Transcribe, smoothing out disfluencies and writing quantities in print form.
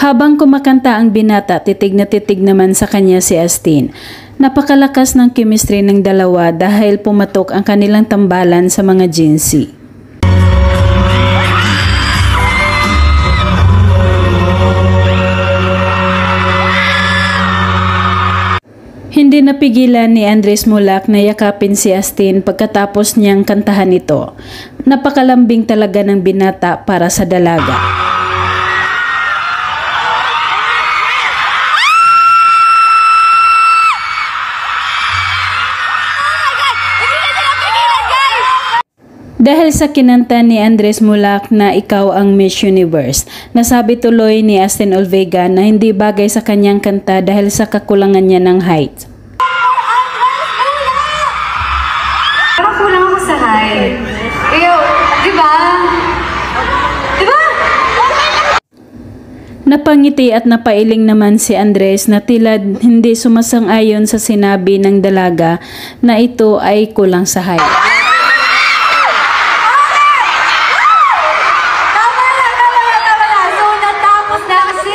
Habang kumakanta ang binata, titig na titig naman sa kanya si Astin. Napakalakas ng chemistry ng dalawa dahil pumatok ang kanilang tambalan sa mga Gen-Z. Hindi napigilan ni Andres Mulak na yakapin si Astin pagkatapos niyang kantahan ito. Napakalambing talaga ng binata para sa dalaga. Dahil sa kinanta ni Andres Mulak na ikaw ang Miss Universe, nasabi tuloy ni Astin Olvega na hindi bagay sa kanyang kanta dahil sa kakulangan niya ng height. Parang kulang ako sa height. Eyo, di ba? Di ba? Napangiti at napailing naman si Andres na tila hindi sumasang-ayon sa sinabi ng dalaga na ito ay kulang sa height.